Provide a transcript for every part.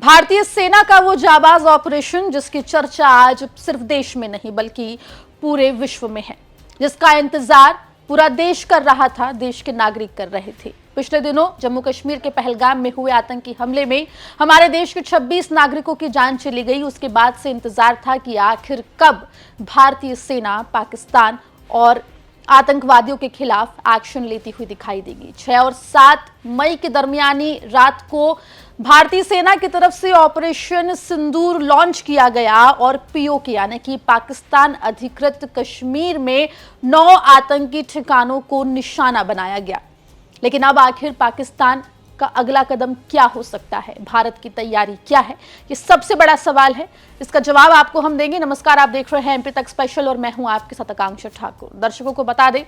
भारतीय सेना का वो जाबाज ऑपरेशन जिसकी चर्चा आज सिर्फ देश में नहीं बल्कि पूरे विश्व में है, जिसका इंतजार पूरा देश कर रहा था, देश के नागरिक कर रहे थे। पिछले दिनों जम्मू कश्मीर के पहलगाम में हुए आतंकी हमले में हमारे देश के 26 नागरिकों की जान चली गई। उसके बाद से इंतजार था कि आखिर कब भारतीय सेना पाकिस्तान और आतंकवादियों के खिलाफ एक्शन लेती हुई दिखाई देगी। 6 और 7 मई के दरमियानी रात को भारतीय सेना की तरफ से ऑपरेशन सिंदूर लॉन्च किया गया और पीओके यानी कि पाकिस्तान अधिकृत कश्मीर में 9 आतंकी ठिकानों को निशाना बनाया गया। लेकिन अब आखिर पाकिस्तान का अगला कदम क्या हो सकता है, भारत की तैयारी क्या है, ये सबसे बड़ा सवाल है। इसका जवाब आपको हम देंगे। नमस्कार, आप देख रहे हैं एमपी तक स्पेशल और मैं हूं आपके साथ आकांक्षा ठाकुर। दर्शकों को बता दें,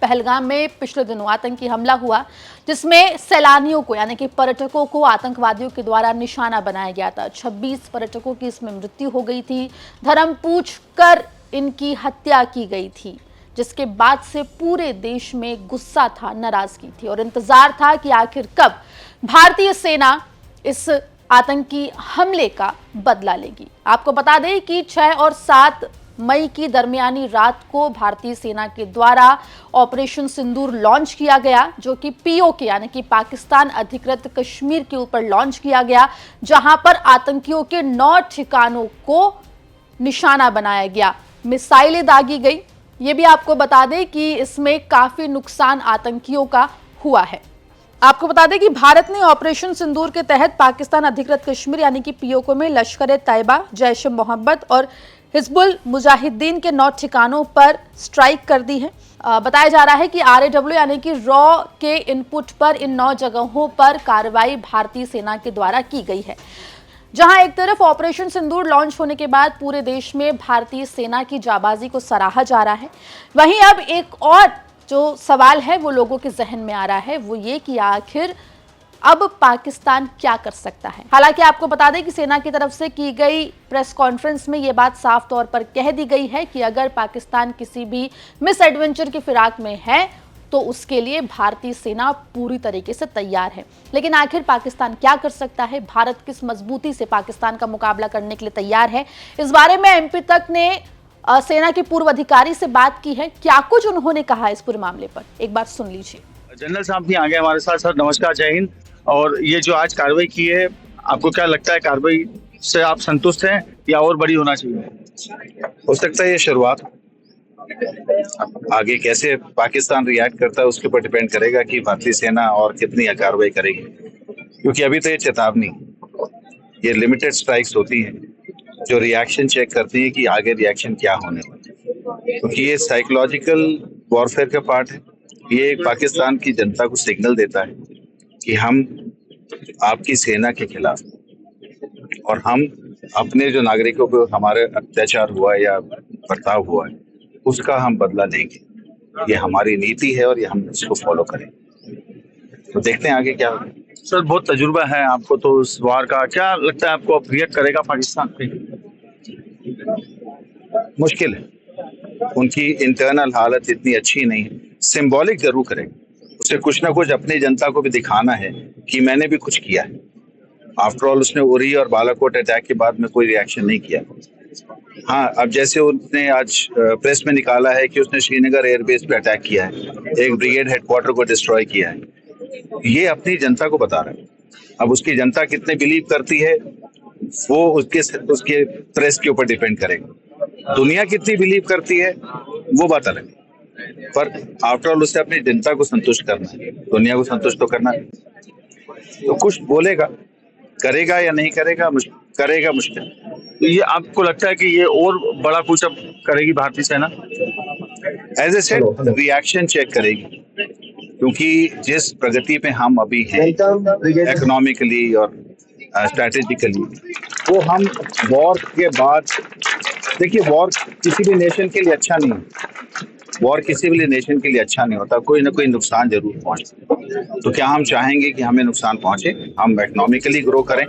पहलगाम में पिछले दिनों आतंकी हमला हुआ जिसमें सैलानियों को यानी कि पर्यटकों को आतंकवादियों के द्वारा निशाना बनाया गया था। 26 पर्यटकों की इसमें मृत्यु हो गई थी, धर्म पूछ कर इनकी हत्या की गई थी, जिसके बाद से पूरे देश में गुस्सा था, नाराजगी थी और इंतजार था कि आखिर कब भारतीय सेना इस आतंकी हमले का बदला लेगी। आपको बता दें कि 6 और 7 मई की दरमियानी रात को भारतीय सेना के द्वारा ऑपरेशन सिंदूर लॉन्च किया गया, जो कि पीओके यानी कि पाकिस्तान अधिकृत कश्मीर के ऊपर लॉन्च किया गया, जहां पर आतंकियों के 9 ठिकानों को निशाना बनाया गया, मिसाइलें दागी गई। ये भी आपको बता दें कि इसमें काफी नुकसान आतंकियों का हुआ है। आपको बता दें कि भारत ने ऑपरेशन सिंदूर के तहत पाकिस्तान अधिकृत कश्मीर यानी कि पीओके में लश्कर-ए-तैयबा, जैश-ए-मोहम्मद और हिजबुल मुजाहिदीन के 9 ठिकानों पर स्ट्राइक कर दी है। बताया जा रहा है कि RAW यानी कि रॉ के इनपुट पर इन 9 जगहों पर कार्रवाई भारतीय सेना के द्वारा की गई है। जहां एक तरफ ऑपरेशन सिंदूर लॉन्च होने के बाद पूरे देश में भारतीय सेना की जाबाजी को सराहा जा रहा है, वहीं अब एक और जो सवाल है वो लोगों के जहन में आ रहा है, वो ये कि आखिर अब पाकिस्तान क्या कर सकता है। हालांकि आपको बता दें कि सेना की तरफ से की गई प्रेस कॉन्फ्रेंस में ये बात साफ तौर पर कह दी गई है कि अगर पाकिस्तान किसी भी मिस एडवेंचर की फिराक में है तो उसके लिए भारतीय सेना पूरी तरीके से तैयार है। लेकिन आखिर पाकिस्तान क्या कर सकता है, भारत किस मजबूती से पाकिस्तान का मुकाबला करने के लिए तैयार है, इस बारे में एमपी तक ने सेना के पूर्व अधिकारी से बात की है। क्या कुछ उन्होंने कहा इस पूरे मामले पर, एक बार सुन लीजिए। जनरल साहब भी आ गए हमारे साथ। सर नमस्कार, जय हिंद। और ये जो आज कार्रवाई की है, आपको क्या लगता है, कार्रवाई से आप संतुष्ट हैं या और बड़ी होना चाहिए? हो सकता है ये शुरुआत, आगे कैसे पाकिस्तान रिएक्ट करता है उसके ऊपर डिपेंड करेगा कि भारतीय सेना और कितनी कार्रवाई करेगी, क्योंकि अभी तो ये चेतावनी, ये लिमिटेड स्ट्राइक्स होती हैं जो रिएक्शन चेक करती है कि आगे रिएक्शन क्या होने वाला, क्योंकि ये साइकोलॉजिकल वॉरफेयर का पार्ट है। ये पाकिस्तान की जनता को सिग्नल देता है कि हम आपकी सेना के खिलाफ और हम अपने जो नागरिकों को हमारे अत्याचार हुआ या बर्ताव हुआ है उसका हम बदला लेंगे। ये हमारी नीति है और ये हम इसको फॉलो करेंगे। तो देखते हैं आगे क्या होगा। सर बहुत तजुर्बा है आपको, तो इस वार का क्या लगता है आपको, अब रिएक्ट करेगा पाकिस्तान पे? मुश्किल है, उनकी इंटरनल हालत इतनी अच्छी नहीं है। सिंबॉलिक जरूर करेगा, उसे कुछ ना कुछ अपनी जनता को भी दिखाना है कि मैंने भी कुछ किया है। आफ्टर ऑल उसने उरी और बालाकोट अटैक के बाद में कोई रिएक्शन नहीं किया। हाँ, अब जैसे उसने आज प्रेस में निकाला है कि उसने श्रीनगर एयरबेस पे अटैक किया है, एक ब्रिगेड हेडक्वार्टर को डिस्ट्रॉय किया है, ये अपनी जनता को बता रहा है। अब उसकी जनता कितने बिलीव करती है वो उसके प्रेस के ऊपर डिपेंड करेगा। दुनिया कितनी बिलीव करती है वो बात अलग है, पर आफ्टर ऑल उसे अपनी जनता को संतुष्ट करना है, दुनिया को संतुष्ट तो करना है। तो कुछ बोलेगा, करेगा या नहीं करेगा, करेगा मुश्किल। तो ये आपको लगता है कि ये और बड़ा कुछ अब करेगी भारतीय सेना? As a said, reaction check करेगी, क्योंकि जिस प्रगति पे हम अभी हैं इकोनॉमिकली और स्ट्रेटेजिकली, वो हम वॉर के बाद, देखिए वॉर किसी भी नेशन के लिए अच्छा नहीं है, वॉर किसी भी नेशन के लिए अच्छा नहीं होता, कोई ना कोई नुकसान जरूर पहुंचता। तो क्या हम चाहेंगे कि हमें नुकसान पहुंचे, हम इकोनॉमिकली ग्रो करें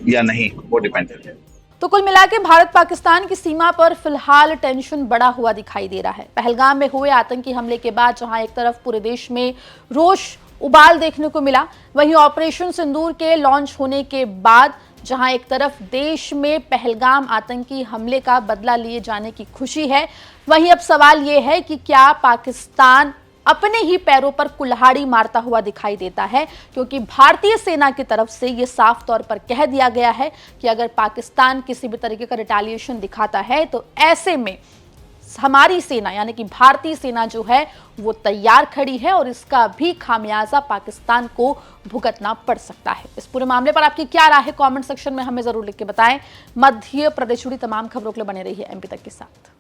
या नहीं, वो डिपेंड करता है। तो कुल मिला के भारत पाकिस्तान की सीमा पर फिलहाल टेंशन बढ़ा हुआ दिखाई दे रहा है। पहलगाम में हुए आतंकी हमले के बाद जहां एक तरफ पूरे देश में रोष उबाल देखने को मिला, वहीं ऑपरेशन सिंदूर के लॉन्च होने के बाद जहां एक तरफ देश में पहलगाम आतंकी हमले का बदला लिए जाने की खुशी है, वहीं अब सवाल यह है कि क्या पाकिस्तान अपने ही पैरों पर कुल्हाड़ी मारता हुआ दिखाई देता है, क्योंकि भारतीय सेना की तरफ से यह साफ तौर पर कह दिया गया है कि अगर पाकिस्तान किसी भी तरीके का रिटेलिएशन दिखाता है तो ऐसे में हमारी सेना यानी कि भारतीय सेना जो है वो तैयार खड़ी है और इसका भी खामियाजा पाकिस्तान को भुगतना पड़ सकता है। इस पूरे मामले पर आपकी क्या राय है, कमेंट सेक्शन में हमें जरूर लिख के बताएं। मध्य प्रदेश जुड़ी तमाम खबरों के लिए बने रहिए एमपी तक के साथ।